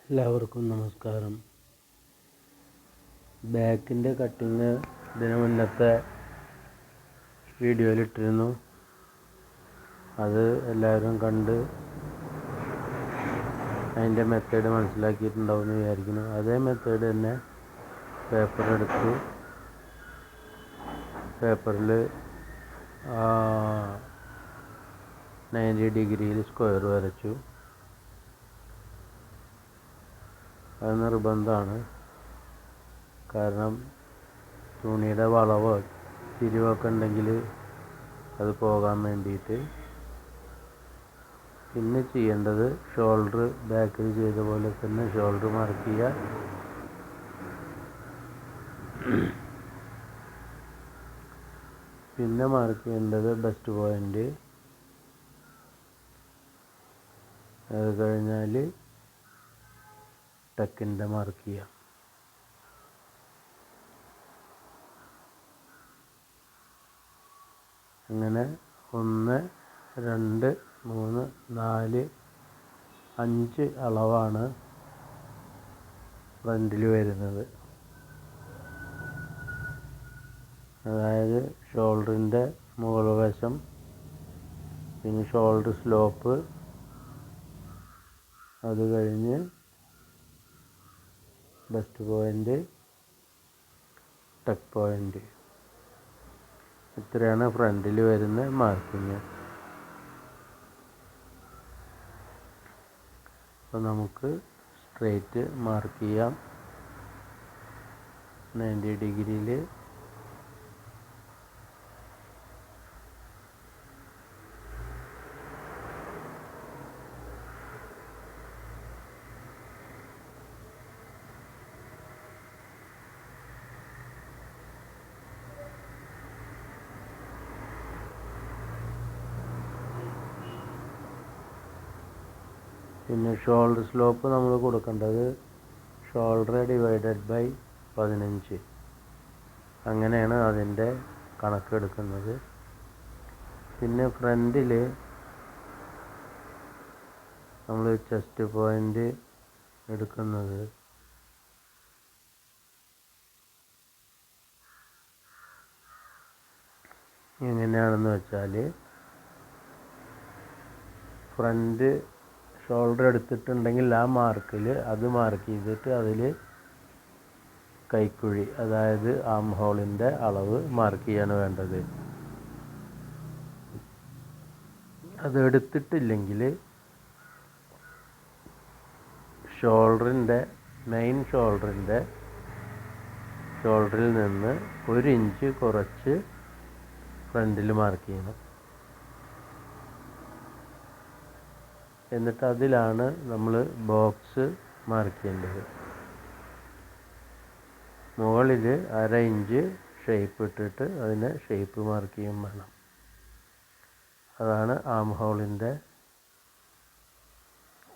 എല്ലാവർക്കും നമസ്കാരം. ബാക്കിൻ്റെ കട്ടിങ് ഇതിന് മുന്നത്തെ വീഡിയോയിലിട്ടിരുന്നു. അത് എല്ലാവരും കണ്ട് അതിൻ്റെ മെത്തേഡ് മനസ്സിലാക്കിയിട്ടുണ്ടാവുമെന്ന് വിചാരിക്കുന്നു. അതേ മെത്തേഡ് തന്നെ പേപ്പർ എടുത്തു, പേപ്പറിൽ 90 ഡിഗ്രിയിൽ സ്ക്വയർ വരച്ചു. അത് നിർബന്ധമാണ്, കാരണം തുണിയുടെ വളവോ തിരിവൊക്കെ ഉണ്ടെങ്കിൽ അത് പോകാൻ വേണ്ടിയിട്ട്. പിന്നെ ചെയ്യേണ്ടത് ഷോൾഡർ ബാക്കിൽ ചെയ്ത പോലെ തന്നെ ഷോൾഡർ മാർക്ക് ചെയ്യുക. പിന്നെ മാർക്ക് ചെയ്യേണ്ടത് ബെസ്റ്റ് പോയിൻ്റ്. അത് കഴിഞ്ഞാൽ ടക്കിൻ്റെ മാർക്ക് ചെയ്യാം. അങ്ങനെ 1, 2, 3, 4, 5 അളവാണ് ഫ്രണ്ടിൽ വരുന്നത്. അതായത് ഷോൾഡറിൻ്റെ മുകൾ വശം, പിന്നെ ഷോൾഡർ സ്ലോപ്പ്, അത് കഴിഞ്ഞ് ബെസ്റ്റ് പോയിൻ്റ്, ടക്ക് പോയിൻ്റ്. ഇത്രയാണ് ഫ്രണ്ടിൽ വരുന്ന മാർക്കിങ്. അപ്പോൾ നമുക്ക് സ്ട്രെയിറ്റ് മാർക്ക് ചെയ്യാം 90 ഡിഗ്രിയിൽ. പിന്നെ ഷോൾഡർ സ്ലോപ്പ് നമ്മൾ കൊടുക്കേണ്ടത് ഷോൾഡർ ഡിവൈഡഡ് ബൈ 15. അങ്ങനെയാണ് അതിൻ്റെ കണക്കെടുക്കുന്നത്. പിന്നെ ഫ്രണ്ടിൽ നമ്മൾ ചെസ്റ്റ് പോയിൻ്റ് എടുക്കുന്നത് എങ്ങനെയാണെന്ന് വെച്ചാൽ, ഫ്രണ്ട് ഷോൾഡർ എടുത്തിട്ടുണ്ടെങ്കിൽ ആ മാർക്കിൽ അത് മാർക്ക് ചെയ്തിട്ട് അതിൽ കൈക്കുഴി, അതായത് ആം ഹോളിൻ്റെ അളവ് മാർക്ക് ചെയ്യാണ് വേണ്ടത്. അത് എടുത്തിട്ടില്ലെങ്കിൽ മെയിൻ ഷോൾഡറിൽ നിന്ന് 1 ഇഞ്ച് കുറച്ച് ഫ്രണ്ടിൽ മാർക്ക് ചെയ്യണം. എന്നിട്ട് അതിലാണ് നമ്മൾ ബോക്സ് മാർക്ക് ചെയ്യേണ്ടത്. മുകളിൽ 1/2 ഇഞ്ച് ഷേപ്പ് ഇട്ടിട്ട് അതിനെ ഷേപ്പ് മാർക്ക് ചെയ്യും വേണം. അതാണ് ആം ഹോളിൻ്റെ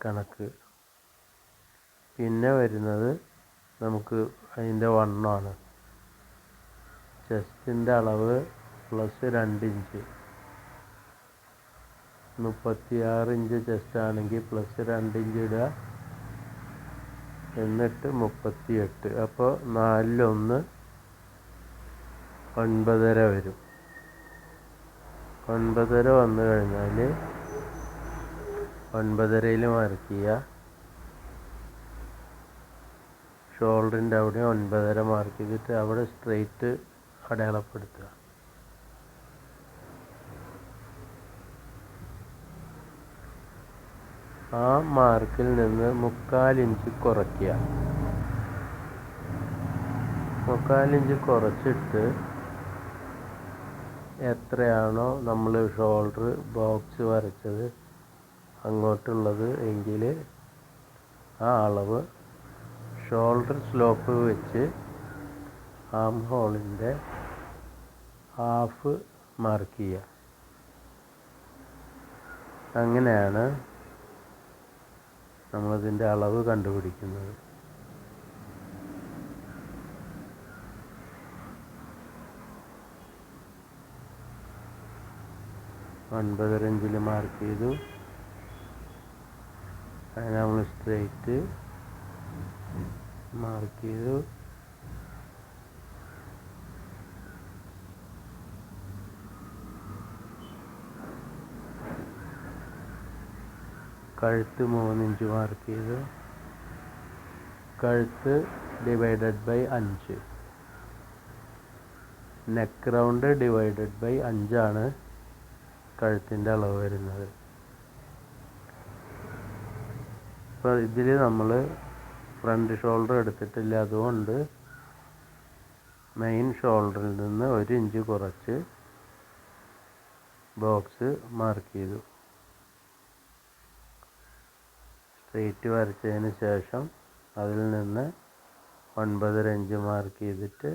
കണക്ക്. പിന്നെ വരുന്നത് നമുക്ക് അതിൻ്റെ വണ്ണമാണ്. ചെസ്റ്റിൻ്റെ അളവ് +2 ഇഞ്ച്. 36 ഇഞ്ച് ചെസ്റ്റ് ആണെങ്കിൽ +2 ഇഞ്ച് ഇടുക, എന്നിട്ട് 38. അപ്പോൾ 4-1 9.5 വരും. 9.5 വന്നു കഴിഞ്ഞാൽ 9.5യിൽ മാർക്ക് ചെയ്യുക. ഷോൾഡറിൻ്റെ അവിടെ 9.5 മാർക്ക് ചെയ്തിട്ട് അവിടെ സ്ട്രെയിറ്റ് അടയാളപ്പെടുത്തുക. ആ മാർക്കിൽ നിന്ന് 3/4 ഇഞ്ച് കുറയ്ക്കുക. 3/4 ഇഞ്ച് കുറച്ചിട്ട് എത്രയാണോ നമ്മൾ ഷോൾഡർ ബോക്സ് വരച്ചത് അങ്ങോട്ടുള്ളത് എങ്കിൽ ആ അളവ് ഷോൾഡർ സ്ലോപ്പ് വെച്ച് ആം ഹോളിൻ്റെ ഹാഫ് മാർക്ക് ചെയ്യുക. അങ്ങനെയാണ് നമ്മളതിൻ്റെ അളവ് കണ്ടുപിടിക്കുന്നത്. 9.5 ഇഞ്ചിൽ മാർക്ക് ചെയ്തു. അതിന് നമ്മൾ സ്ട്രെയിറ്റ് മാർക്ക് ചെയ്തു. കഴുത്ത് 3 ഇഞ്ച് മാർക്ക് ചെയ്തു. കഴുത്ത് divided by 5, neck round divided by 5 കഴുത്തിൻ്റെ അളവ് വരുന്നത്. ഇപ്പോൾ ഇതിൽ നമ്മൾ ഫ്രണ്ട് ഷോൾഡർ എടുത്തിട്ടില്ല, അതുകൊണ്ട് മെയിൻ ഷോൾഡറിൽ നിന്ന് 1 ഇഞ്ച് കുറച്ച് ബോക്സ് മാർക്ക് ചെയ്തു. സ്ട്രെയിറ്റ് വരച്ചതിന് ശേഷം അതിൽ നിന്ന് 9.5 ഇഞ്ച് മാർക്ക് ചെയ്തിട്ട്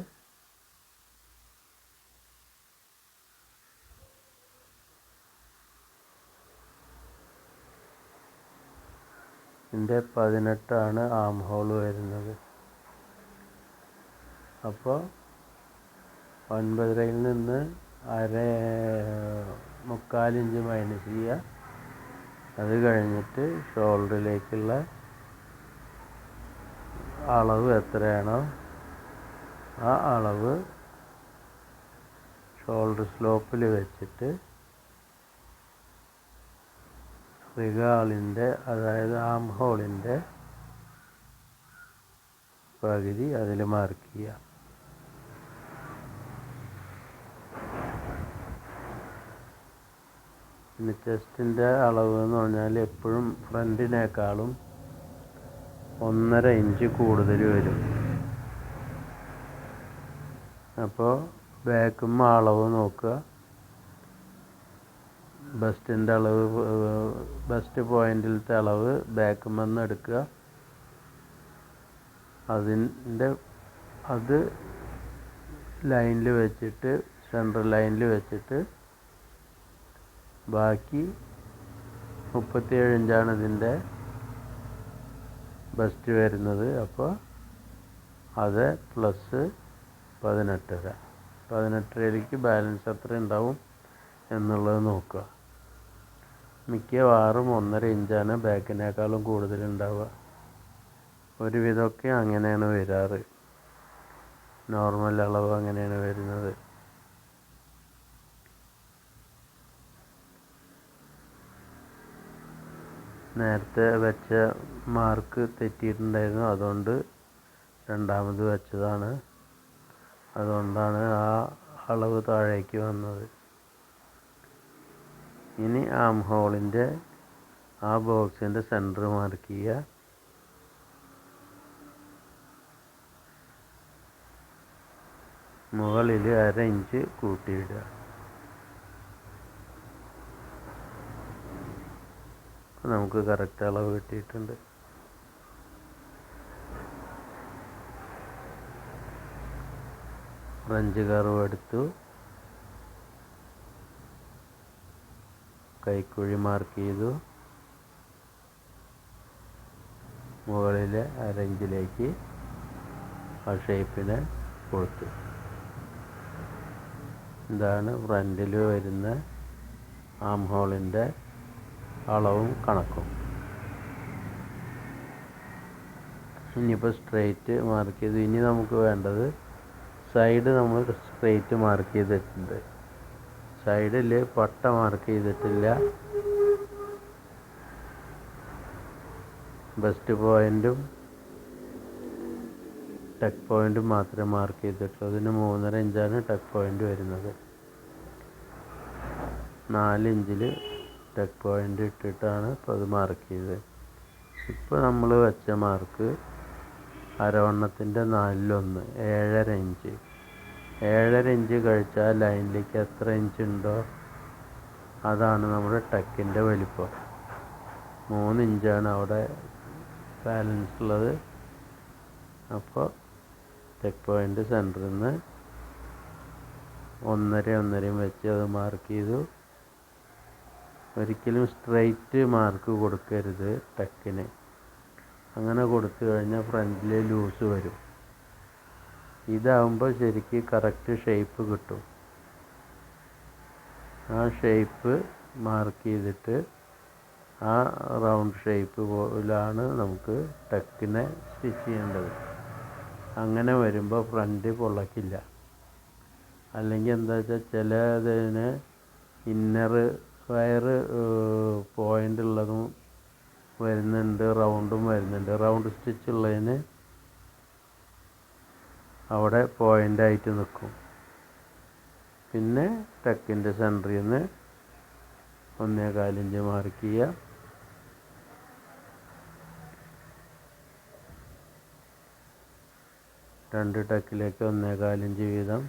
ഇതിൻ്റെ 18 ആം ഹോൾ വരുന്നത്. അപ്പോൾ 9.5 നിന്ന് 1/4 ഇഞ്ച് മൈനസ് ചെയ്യുക. അത് കഴിഞ്ഞിട്ട് ഷോൾഡറിലേക്കുള്ള അളവ് എത്രയാണോ ആ അളവ് ഷോൾഡർ സ്ലോപ്പിൽ വെച്ചിട്ട് റിഗാളിൻ്റെ, അതായത് ആം ഹോളിൻ്റെ പകുതി അതിൽ മാർക്ക് ചെയ്യുക. പിന്നെ ചെസ്റ്റിൻ്റെ അളവ് എന്ന് പറഞ്ഞാൽ എപ്പോഴും ഫ്രണ്ടിനേക്കാളും 1.5 ഇഞ്ച് കൂടുതൽ വരും. അപ്പോൾ ബാക്കുമ്മ അളവ് നോക്കുക. ബസ്റ്റിൻ്റെ അളവ്, ബസ്റ്റ് പോയിൻറ്റിലത്തെ അളവ് ബാക്കുമെന്ന് എടുക്കുക. അത് ലൈനിൽ വെച്ചിട്ട്, സെൻട്രൽ ലൈനിൽ വെച്ചിട്ട് ബാക്കി 37 ഇഞ്ചാണ് ഇതിൻ്റെ ബസ്റ്റ് വരുന്നത്. അപ്പോൾ അത് പ്ലസ് 18.5 ബാലൻസ് എത്ര ഉണ്ടാവും എന്നുള്ളത് നോക്കുക. മിക്കവാറും 1.5 ഇഞ്ചാണ് ബാക്കിനേക്കാളും കൂടുതലുണ്ടാവുക. ഒരുവിധമൊക്കെ അങ്ങനെയാണ് വരാറ്. നോർമൽ അളവ് അങ്ങനെയാണ് വരുന്നത്. നേരത്തെ വെച്ച മാർക്ക് തെറ്റിയിട്ടുണ്ടായിരുന്നു, അതുകൊണ്ട് രണ്ടാമത് വെച്ചതാണ്. അതുകൊണ്ടാണ് ആ അളവ് താഴേക്ക് വന്നത്. ഇനി ആം ഹോളിൻ്റെ ആ ബോക്സിൻ്റെ സെൻറ്റർ മാർക്ക് ചെയ്യുക. മുകളിൽ 1/2 ഇഞ്ച് കൂട്ടിയിടുക. നമുക്ക് കറക്റ്റ് അളവ് കിട്ടിയിട്ടുണ്ട്. ഫ്രഞ്ച് കർവ് എടുത്തു. കൈക്കുഴി മാർക്ക് ചെയ്തു. മുകളിലെ 1/2 ഇഞ്ചിലേക്ക് ആ ഷേപ്പിനെ കൊടുത്തു. ഇതാണ് ഫ്രണ്ടിൽ വരുന്ന ആം ഹോളിൻ്റെ അളവും കണക്കും. ഇനിയിപ്പോൾ സ്ട്രെയിറ്റ് മാർക്ക് ചെയ്തു. ഇനി നമുക്ക് വേണ്ടത് സൈഡ് നമ്മൾ സ്ട്രെയിറ്റ് മാർക്ക് ചെയ്തിട്ടുണ്ട്. സൈഡിൽ പട്ട മാർക്ക് ചെയ്തിട്ടില്ല. ബസ്റ്റ് പോയിൻറ്റും ടക്ക് പോയിൻറ്റും മാത്രമേ മാർക്ക് ചെയ്തിട്ടുള്ളൂ. അതിന് 3.5 ഇഞ്ചാണ് ടക്ക് പോയിൻറ്റ് വരുന്നത്. 4 ഇഞ്ചിൽ ടക്ക് പോയിൻ്റ് ഇട്ടിട്ടാണ് ഇപ്പോൾ അത് മാർക്ക് ചെയ്തത്. ഇപ്പോൾ നമ്മൾ വെച്ച മാർക്ക് അരവണ്ണത്തിൻ്റെ 4/1, 7.5 ഇഞ്ച്. 7.5 ഇഞ്ച് കഴിച്ചാൽ ലൈനിലേക്ക് എത്ര ഇഞ്ച് ഉണ്ടോ അതാണ് നമ്മുടെ ടക്കിൻ്റെ വലിപ്പം. 3 ഇഞ്ചാണ് അവിടെ ബാലൻസ് ഉള്ളത്. അപ്പോൾ ടക്ക് പോയിൻ്റ് സെൻറ്ററിൽ നിന്ന് 1.5 വെച്ച് അത് മാർക്ക് ചെയ്തു. ഒരിക്കലും സ്ട്രെയിറ്റ് മാർക്ക് കൊടുക്കരുത് ടക്കിന്. അങ്ങനെ കൊടുത്തു കഴിഞ്ഞാൽ ഫ്രണ്ടിൽ ലൂസ് വരും. ഇതാവുമ്പോൾ ശരിക്ക് കറക്റ്റ് ഷേപ്പ് കിട്ടും. ആ ഷേപ്പ് മാർക്ക് ചെയ്തിട്ട് ആ റൗണ്ട് ഷേപ്പ് പോലാണ് നമുക്ക് ടക്കിനെ സ്റ്റിച്ച് ചെയ്യേണ്ടത്. അങ്ങനെ വരുമ്പോൾ ഫ്രണ്ട് പൊള്ളക്കില്ല. അല്ലെങ്കിൽ എന്താ വെച്ചാൽ ചിലതിന് ഇന്നർ വയർ പോയിൻ്റ് ഉള്ളതും വരുന്നുണ്ട്, റൗണ്ടും വരുന്നുണ്ട്. റൗണ്ട് സ്റ്റിച്ച് ഉള്ളതിന് അവിടെ പോയിൻ്റായിട്ട് നിൽക്കും. പിന്നെ ടക്കിൻ്റെ സെൻറ്ററിൽ നിന്ന് 1.25 ഇഞ്ച് മാർക്ക് ചെയ്യുക. രണ്ട് ടക്കിലേക്ക് 1.25 ഇഞ്ച് വീതം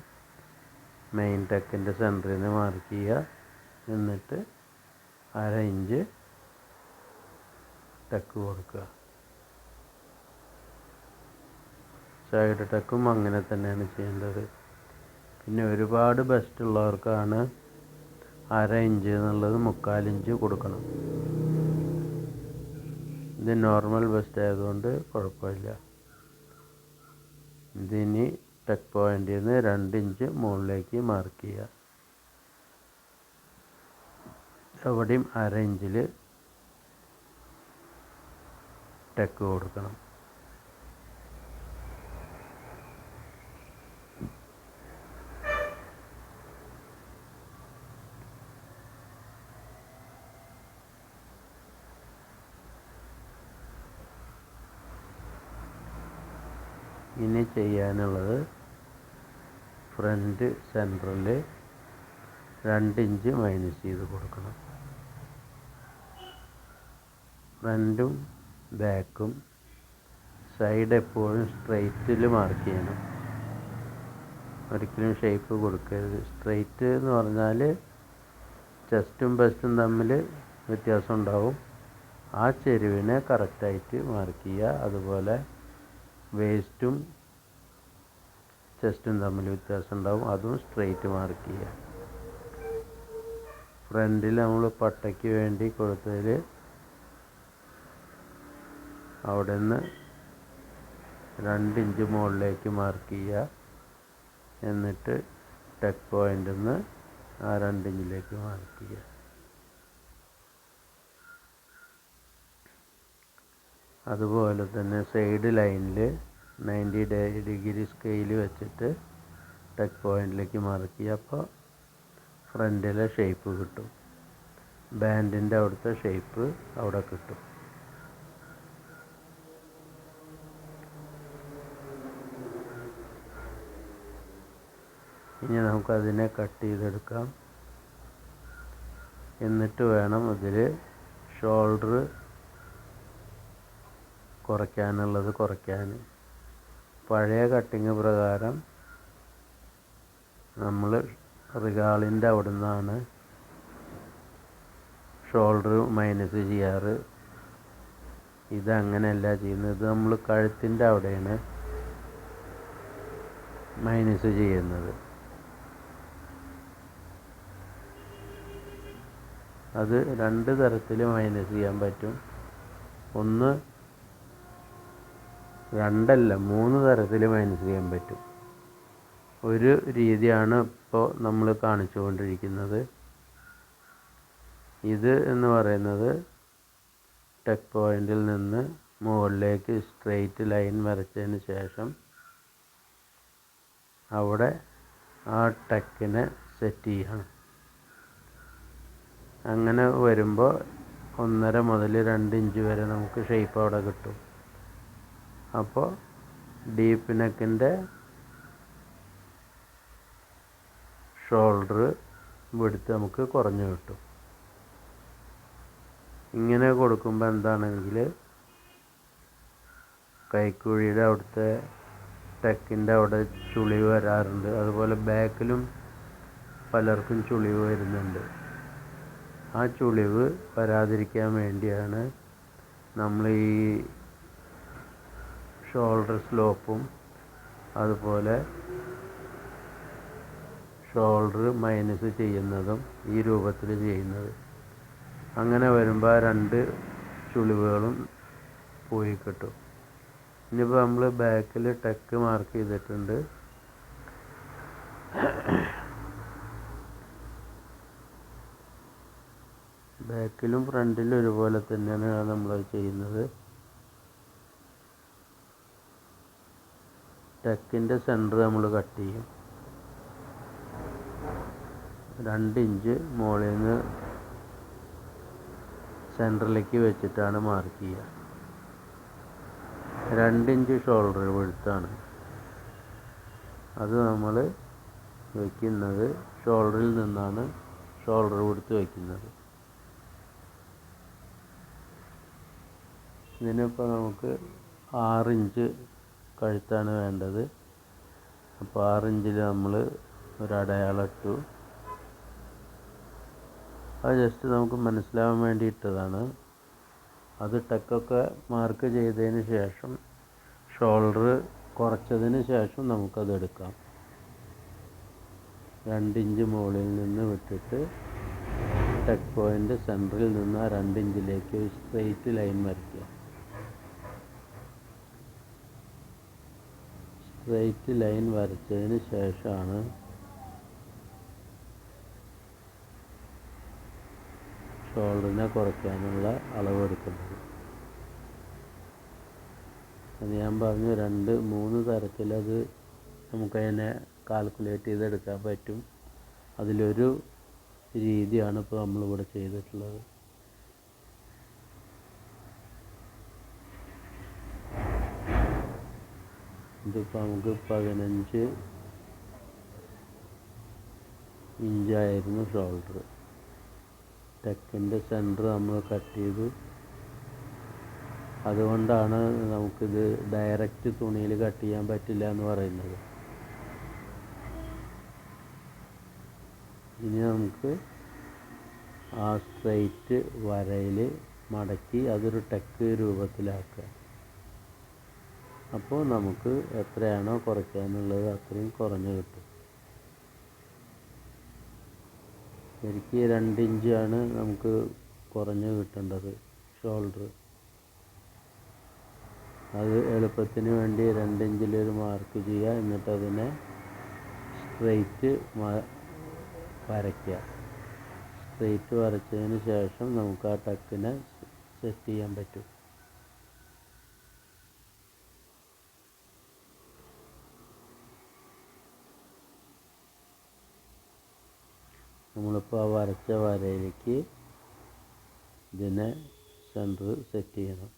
മെയിൻ ടക്കിൻ്റെ സെൻറ്ററിൽ നിന്ന് മാർക്ക് ചെയ്യുക. എന്നിട്ട് 1/2 ഇഞ്ച് ടക്ക് കൊടുക്കുക. സൈഡ് ടക്കും അങ്ങനെ തന്നെയാണ് ചെയ്യേണ്ടത്. പിന്നെ ഒരുപാട് ബെസ്റ്റ് ഉള്ളവർക്കാണ് 1/2 ഇഞ്ച് എന്നുള്ളത് 1/4 ഇഞ്ച് കൊടുക്കണം. ഇത് നോർമൽ ബെസ്റ്റ് ആയതുകൊണ്ട് കുഴപ്പമില്ല. ഇതിനി ടക്ക് പോയിന്റിൽ നിന്ന് 2 ഇഞ്ച് മുകളിലേക്ക് മാർക്ക് ചെയ്യുക. അവിടെയും 1/2 ഇഞ്ചിൽ ടക്ക് കൊടുക്കണം. ഇനി ചെയ്യാനുള്ളത് ഫ്രണ്ട് സെൻറ്ററിൽ 2 ഇഞ്ച് മൈനസ് ചെയ്ത് കൊടുക്കണം. ഫ്രണ്ടും ബാക്കും സൈഡ് എപ്പോഴും സ്ട്രെയിറ്റിൽ മാർക്ക് ചെയ്യണം. ഒരിക്കലും ഷേപ്പ് കൊടുക്കരുത്. സ്ട്രെയിറ്റ് എന്ന് പറഞ്ഞാൽ ചെസ്റ്റും ബസ്റ്റും തമ്മിൽ വ്യത്യാസം ഉണ്ടാവും. ആ ചെരുവിനെ കറക്റ്റായിട്ട് മാർക്ക് ചെയ്യുക. അതുപോലെ വേസ്റ്റും ചെസ്റ്റും തമ്മിൽ വ്യത്യാസം ഉണ്ടാവും, അതും സ്ട്രെയിറ്റ് മാർക്ക് ചെയ്യുക. ഫ്രണ്ടിൽ നമ്മൾ പട്ടയ്ക്ക് വേണ്ടി കൊടുത്തതിൽ അവിടെ നിന്ന് 2 ഇഞ്ച് മുകളിലേക്ക് മാർക്ക് ചെയ്യുക. എന്നിട്ട് ടക്ക് പോയിന്റിൽ നിന്ന് ആ 2 ഇഞ്ചിലേക്ക് മാർക്ക് ചെയ്യുക. അതുപോലെ തന്നെ സൈഡ് ലൈനിൽ 90 ഡിഗ്രി സ്കെയിൽ വെച്ചിട്ട് ടക്ക് പോയിന്റിലേക്ക് മാർക്ക് ചെയ്യുക. അപ്പോൾ ഫ്രണ്ടിലെ ഷേപ്പ് കിട്ടും. ബാൻഡിൻ്റെ അവിടുത്തെ ഷേപ്പ് അവിടെ കിട്ടും. ഇനി നമുക്കതിനെ കട്ട് ചെയ്തെടുക്കാം. എന്നിട്ട് വേണം ഇതിൽ ഷോൾഡർ കുറയ്ക്കാനുള്ളത് കുറയ്ക്കാൻ. പഴയ കട്ടിങ് പ്രകാരം നമ്മൾ റിഗാളിൻ്റെ അവിടെ നിന്നാണ് ഷോൾഡർ മൈനസ് ചെയ്യാറ്. ഇതങ്ങനെയല്ല ചെയ്യുന്നത്. ഇത് നമ്മൾ കഴുത്തിൻ്റെ അവിടെയാണ് മൈനസ് ചെയ്യുന്നത്. അത് 2 തരത്തിൽ മൈനസ് ചെയ്യാൻ പറ്റും. 2 അല്ല 3 തരത്തിൽ മൈനസ് ചെയ്യാൻ പറ്റും. ഒരു രീതിയാണ് ഇപ്പോൾ നമ്മൾ കാണിച്ചുകൊണ്ടിരിക്കുന്നത്. ഇത് എന്ന് പറയുന്നത് ടക്ക് പോയിന്റിൽ നിന്ന് മുകളിലേക്ക് സ്ട്രെയിറ്റ് ലൈൻ വരച്ചതിന് ശേഷം അവിടെ ആ ടക്കിനെ സെറ്റ് ചെയ്യണം. അങ്ങനെ വരുമ്പോൾ 1.5 മുതൽ 2 ഇഞ്ച് വരെ നമുക്ക് ഷേപ്പ് അവിടെ കിട്ടും. അപ്പോൾ ഡീപ്പ് നെക്കിൻ്റെ ഷോൾഡർ വിഡ്ത്ത് നമുക്ക് കുറഞ്ഞു കിട്ടും. ഇങ്ങനെ കൊടുക്കുമ്പോൾ എന്താണെങ്കിൽ കൈക്കുഴിയുടെ അവിടുത്തെ ടെക്കിൻ്റെ അവിടെ ചുളിവ് വരാറുണ്ട്. അതുപോലെ ബാക്കിലും പലർക്കും ചുളിവ് വരുന്നുണ്ട്. ആ ചുളിവ് വരാതിരിക്കാൻ വേണ്ടിയാണ് നമ്മൾ ഈ ഷോൾഡർ സ്ലോപ്പും അതുപോലെ ഷോൾഡർ മൈനസ് ചെയ്യുന്നതും ഈ രൂപത്തിൽ ചെയ്യുന്നത്. അങ്ങനെ വരുമ്പോൾ ആ 2 ചുളിവുകളും പോയി കിട്ടും. ഇനിയിപ്പോൾ നമ്മൾ ബാക്കിൽ ടെക്ക് മാർക്ക് ചെയ്തിട്ടുണ്ട്. ബാക്കിലും ഫ്രണ്ടിലും ഒരുപോലെ തന്നെയാണ് നമ്മൾ ചെയ്യുന്നത്. ടെക്കിൻ്റെ സെൻറ്റർ നമ്മൾ കട്ട് ചെയ്യും. 2 ഇഞ്ച് മുകളിൽ നിന്ന് സെൻറ്ററിലേക്ക് വെച്ചിട്ടാണ് മാർക്ക് ചെയ്യുക. 2 ഇഞ്ച് ഷോൾഡർ വിഡ്ത്താണ്. അത് നമ്മൾ വയ്ക്കുന്നത് ഷോൾഡറിൽ നിന്നാണ് ഷോൾഡർ വിഡ്ത്ത് വയ്ക്കുന്നത്. ഇതിനിപ്പോൾ നമുക്ക് 6 ഇഞ്ച് കഴുത്താണ് വേണ്ടത്. അപ്പോൾ 6 ഇഞ്ചിൽ നമ്മൾ ഒരു അടയാളം ഇട്ടു. അത് ജസ്റ്റ് നമുക്ക് മനസ്സിലാവാൻ വേണ്ടി ഇട്ടതാണ്. അത് ടെക്കൊക്കെ മാർക്ക് ചെയ്തതിന് ശേഷം ഷോൾഡർ കുറച്ചതിന് ശേഷം നമുക്കത് എടുക്കാം. 2 ഇഞ്ച് മുകളിൽ നിന്ന് വിട്ടിട്ട് ടെക്ക് പോയിൻ്റ് സെൻറ്ററിൽ നിന്ന് ആ 2 ഇഞ്ചിലേക്ക് ഒരു സ്ട്രെയിറ്റ് ലൈൻ വരയ്ക്കുക. സ്ട്രെയിറ്റ് ലൈൻ വരച്ചതിന് ശേഷമാണ് ഷോൾഡറിനെ കുറയ്ക്കാനുള്ള അളവെടുക്കുന്നത്. അത് ഞാൻ പറഞ്ഞു 2-3 തരത്തിലത് നമുക്കതിനെ കാൽക്കുലേറ്റ് ചെയ്തെടുക്കാൻ പറ്റും. അതിലൊരു രീതിയാണ് ഇപ്പോൾ നമ്മളിവിടെ ചെയ്തിട്ടുള്ളത്. ഇതിപ്പോൾ നമുക്ക് 15 ഇഞ്ചായിരുന്നു ഷോൾഡർ. ടെക്കിൻ്റെ സെൻറ്റർ നമ്മൾ കട്ട് ചെയ്തു. അതുകൊണ്ടാണ് നമുക്കിത് ഡയറക്റ്റ് തുണിയിൽ കട്ട് ചെയ്യാൻ പറ്റില്ല എന്ന് പറയുന്നത്. ഇനി നമുക്ക് ആ സ്ട്രെയിറ്റ് വരയിൽ മടക്കി അതൊരു ടെക്ക് രൂപത്തിലാക്കുക. അപ്പോൾ നമുക്ക് എത്രയാണോ കുറയ്ക്കാനുള്ളത് അത്രയും കുറഞ്ഞ് കിട്ടും. ശരിക്കും 2 ഇഞ്ചാണ് നമുക്ക് കുറഞ്ഞ് കിട്ടേണ്ടത് ഷോൾഡർ. അത് എളുപ്പത്തിന് വേണ്ടി 2 ഇഞ്ചിലൊരു മാർക്ക് ചെയ്യുക. എന്നിട്ട് അതിനെ സ്ട്രെയിറ്റ് വരയ്ക്കുക. സ്ട്രെയിറ്റ് വരച്ചതിന് ശേഷം നമുക്ക് ആ ടക്കിനെ സെറ്റ് ചെയ്യാൻ പറ്റും. നമ്മളിപ്പോൾ ആ വരച്ച വരയിലേക്ക് ഇതിനെ സെൻറ്റർ സെറ്റ് ചെയ്യണം.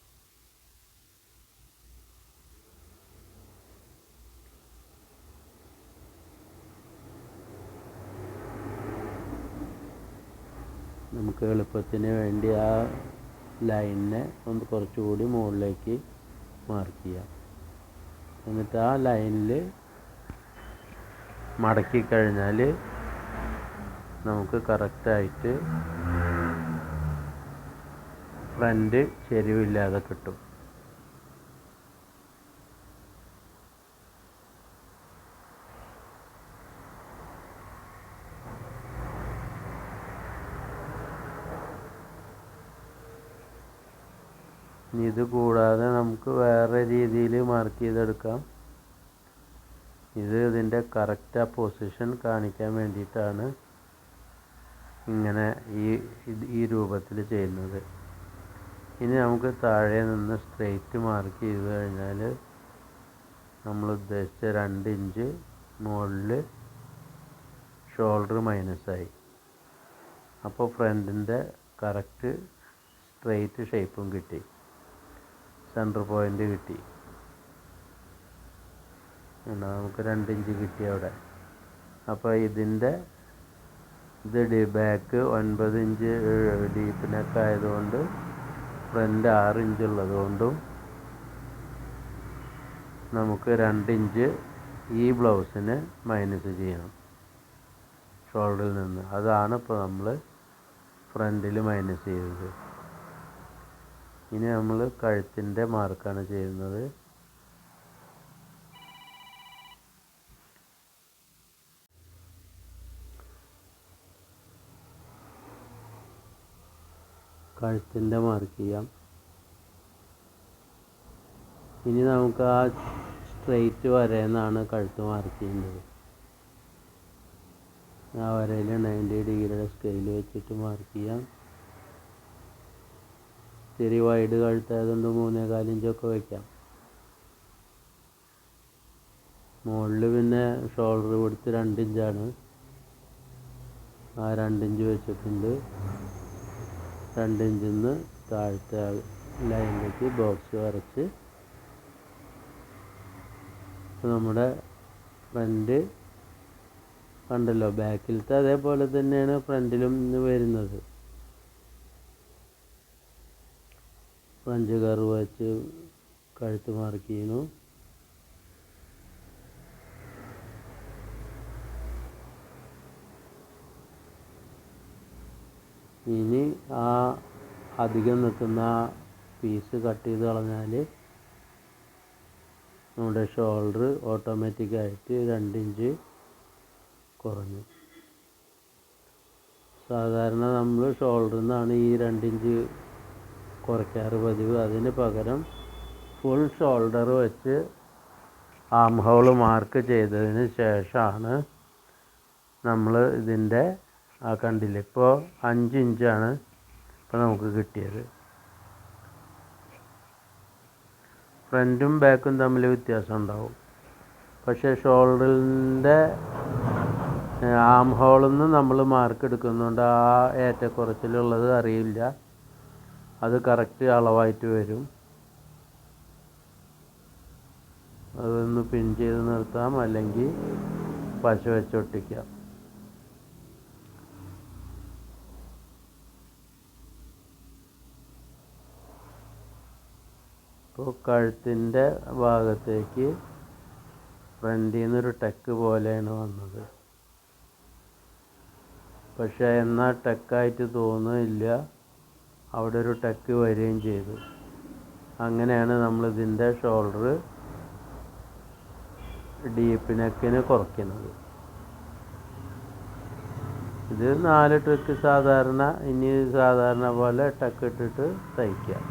നമുക്ക് എളുപ്പത്തിന് വേണ്ടി ആ ലൈനിനെ ഒന്ന് കുറച്ചുകൂടി മുകളിലേക്ക് മാർക്ക് ചെയ്യാം. എന്നിട്ട് ആ ലൈനിൽ മടക്കി കഴിഞ്ഞാൽ നമുക്ക് കറക്റ്റായിട്ട് ഫ്രണ്ട് ചെരിവില്ലാതെ കിട്ടും. ഇത് കൂടാതെ നമുക്ക് വേറെ രീതിയിൽ മാർക്ക് ചെയ്തെടുക്കാം. ഇതിൻ്റെ കറക്റ്റ് ആ പൊസിഷൻ കാണിക്കാൻ വേണ്ടിയിട്ടാണ് ഇങ്ങനെ ഈ രൂപത്തിൽ ചെയ്യുന്നത്. ഇനി നമുക്ക് താഴെ നിന്ന് സ്ട്രെയിറ്റ് മാർക്ക് ചെയ്ത് കഴിഞ്ഞാൽ നമ്മൾ ഉദ്ദേശിച്ച 2 ഇഞ്ച് മുകളിൽ ഷോൾഡർ മൈനസായി. അപ്പോൾ ഫ്രണ്ടിൻ്റെ കറക്റ്റ് സ്ട്രെയിറ്റ് ഷേപ്പും കിട്ടി, സെൻറ്റർ പോയിൻ്റ് കിട്ടി. നമുക്ക് 2 ഇഞ്ച് കിട്ടി അവിടെ. അപ്പോൾ ഇത് ബാക്ക് 9 ഇഞ്ച് ഡീപ്പ് നെക്ക് ആയതുകൊണ്ട് ഫ്രണ്ട് 6 ഇഞ്ച് ഉള്ളതുകൊണ്ടും നമുക്ക് 2 ഇഞ്ച് ഈ ബ്ലൗസിന് മൈനസ് ചെയ്യണം ഷോൾഡറിൽ നിന്ന്. അതാണ് ഇപ്പോൾ നമ്മൾ ഫ്രണ്ടിൽ മൈനസ് ചെയ്തത്. ഇനി നമ്മൾ കഴുത്തിൻ്റെ മാർക്കാണ് ചെയ്യുന്നത്. കഴുത്തിൻ്റെ മാർക്ക് ചെയ്യാം. ഇനി നമുക്ക് ആ സ്ട്രെയിറ്റ് വരയെന്നാണ് കഴുത്ത് മാർക്ക് ചെയ്യേണ്ടത്. ആ വരയിൽ 90 ഡിഗ്രിയുടെ സ്കെയിൽ വെച്ചിട്ട് മാർക്ക് ചെയ്യാം. ഇത്തിരി വൈഡ് കഴുത്തായതുകൊണ്ട് 3.25 ഇഞ്ചൊക്കെ വയ്ക്കാം. മുകളിൽ പിന്നെ ഷോൾഡർ കൊടുത്ത് 2 ഇഞ്ചാണ്. ആ 2 ഇഞ്ച് വെച്ചിട്ടുണ്ട്. 2 ഇഞ്ചിൽ നിന്ന് താഴത്തെ ലൈനിലേക്ക് ബോക്സ് വരച്ച് നമ്മുടെ ഫ്രണ്ട് കണ്ടല്ലോ, ബാക്കിലത്തെ അതേപോലെ തന്നെയാണ് ഫ്രണ്ടിലും വരുന്നത്. ഫ്രഞ്ച് കർവ് വെച്ച് കഴുത്ത് മാർക്ക് ചെയ്യുന്നു. ഇനി ആ അധികം നിൽക്കുന്ന പീസ് കട്ട് ചെയ്ത് കളഞ്ഞാൽ നമ്മുടെ ഷോൾഡർ ഓട്ടോമാറ്റിക്കായിട്ട് 2 ഇഞ്ച് കുറഞ്ഞു. സാധാരണ നമ്മൾ ഷോൾഡറിൽ നിന്നാണ് ഈ 2 ഇഞ്ച് കുറയ്ക്കാറ് പതിവ്. അതിന് പകരം ഫുൾ ഷോൾഡർ വെച്ച് ആം ഹോൾ മാർക്ക് ചെയ്തതിന് ശേഷമാണ് നമ്മൾ ഇതിൻ്റെ കണ്ടില്ല, ഇപ്പോൾ 5 ഇഞ്ചാണ് ഇപ്പോൾ നമുക്ക് കിട്ടിയത്. ഫ്രണ്ടും ബാക്കും തമ്മിൽ വ്യത്യാസം ഉണ്ടാവും. പക്ഷേ ഷോൾഡറിൻ്റെ ആം ഹോളിൽ നിന്ന് നമ്മൾ മാർക്ക് എടുക്കുന്നുണ്ട്, ആ ഏറ്റക്കുറച്ചിലുള്ളത് അറിയില്ല. അത് കറക്റ്റ് അളവായിട്ട് വരും. അതൊന്ന് പിൻ ചെയ്ത് നിർത്താം, അല്ലെങ്കിൽ പശ വെച്ചൊട്ടിക്കാം. ഇപ്പോൾ കഴുത്തിൻ്റെ ഭാഗത്തേക്ക് ഫ്രണ്ടിൽ നിന്നൊരു ടക്ക് പോലെയാണ് വന്നത്. പക്ഷേ എന്നാൽ ടക്കായിട്ട് തോന്നുന്നില്ല, അവിടെ ഒരു ടക്ക് വരികയും ചെയ്തു. അങ്ങനെയാണ് നമ്മളിതിൻ്റെ ഷോൾഡർ ഡീപ്പ് നെക്കിന് കുറയ്ക്കുന്നത്. ഇത് 4 ട്രിക്ക് സാധാരണ, ഇനി സാധാരണ പോലെ ടക്ക് ഇട്ടിട്ട് തയ്ക്കുക.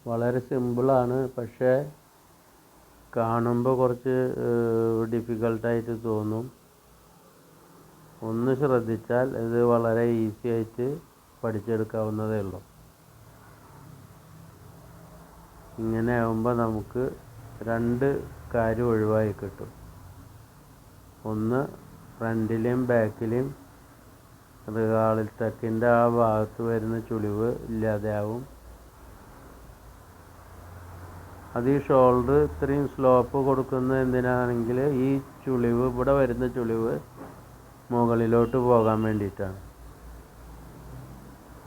വളരെ സിമ്പിളാണ്, പക്ഷേ കാണുമ്പോൾ കുറച്ച് ഡിഫിക്കൽട്ടായിട്ട് തോന്നും. ഒന്ന് ശ്രദ്ധിച്ചാൽ ഇത് വളരെ ഈസി ആയിട്ട് പഠിച്ചെടുക്കാവുന്നതേ ഉള്ളൂ. ഇങ്ങനെ ആകുമ്പോൾ നമുക്ക് 2 കാര്യം ഒഴിവായി കിട്ടും. ഒന്ന്, ഫ്രണ്ടിലെയും ബാക്കിലെയും റിഗാളിൽ ടക്കിൻ്റെ ആ ഭാഗത്ത് വരുന്ന ചുളിവ് ഇല്ലാതെയാവും. അത് ഈ ഷോൾഡർ ഇത്രയും സ്ലോപ്പ് കൊടുക്കുന്നത് എന്തിനാണെങ്കിൽ ഈ ചുളിവ്, ഇവിടെ വരുന്ന ചുളിവ് മുകളിലോട്ട് പോകാൻ വേണ്ടിയിട്ടാണ്.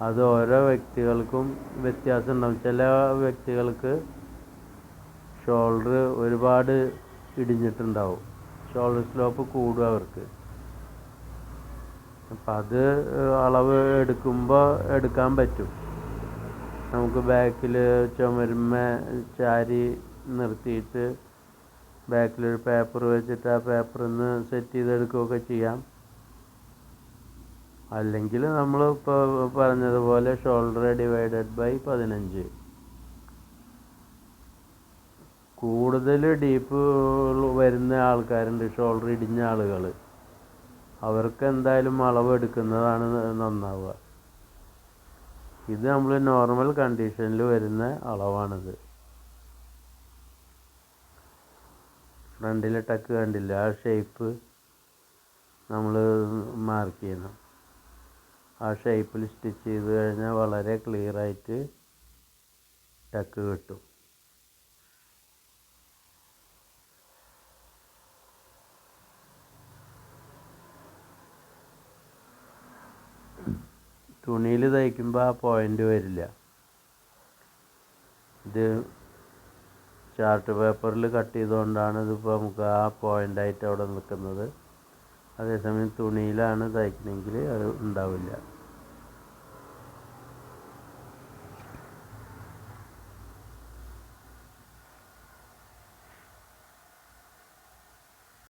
അത് ഓരോ വ്യക്തികൾക്കും വ്യത്യാസം ഉണ്ടാവും. ചില വ്യക്തികൾക്ക് ഷോൾഡർ ഒരുപാട് ഇടിഞ്ഞിട്ടുണ്ടാവും, ഷോൾഡർ സ്ലോപ്പ് കൂടും അവർക്ക്. അപ്പം അത് അളവ് എടുക്കുമ്പോൾ എടുക്കാൻ പറ്റും. നമുക്ക് ബാക്കിൽ ചുമരുമ്മേ ചാരി നിർത്തിയിട്ട് ബാക്കിലൊരു പേപ്പർ വെച്ചിട്ട് ആ പേപ്പറിൽ നിന്ന് സെറ്റ് ചെയ്തെടുക്കുകയൊക്കെ ചെയ്യാം. അല്ലെങ്കിൽ നമ്മൾ ഇപ്പോൾ പറഞ്ഞതുപോലെ ഷോൾഡർ ഡിവൈഡഡ് ബൈ 15. കൂടുതൽ ഡീപ്പ് വരുന്ന ആൾക്കാരുണ്ട്, ഷോൾഡർ ഇടിഞ്ഞ ആളുകൾ. അവർക്ക് എന്തായാലും അളവ് എടുക്കുന്നതാണ് നന്നാവുക. ഇത് നമ്മൾ നോർമൽ കണ്ടീഷനിൽ വരുന്ന അളവാണിത്. ഫ്രണ്ടിലെ ടക്ക് കണ്ടില്ല, ആ ഷേപ്പ് നമ്മൾ മാർക്ക് ചെയ്യണം. ആ ഷേപ്പിൽ സ്റ്റിച്ച് ചെയ്ത് കഴിഞ്ഞാൽ വളരെ ക്ലിയറായിട്ട് ടക്ക് കിട്ടും. തുണിയിൽ തയ്ക്കുമ്പോൾ ആ പോയിൻ്റ് വരില്ല. ഇത് ചാർട്ട് പേപ്പറിൽ കട്ട് ചെയ്തുകൊണ്ടാണ് ഇതിപ്പോൾ നമുക്ക് ആ പോയിൻ്റായിട്ട് അവിടെ നിൽക്കുന്നത്. അതേസമയം തുണിയിലാണ് തയ്ക്കണമെങ്കിൽ അത് ഉണ്ടാവില്ല.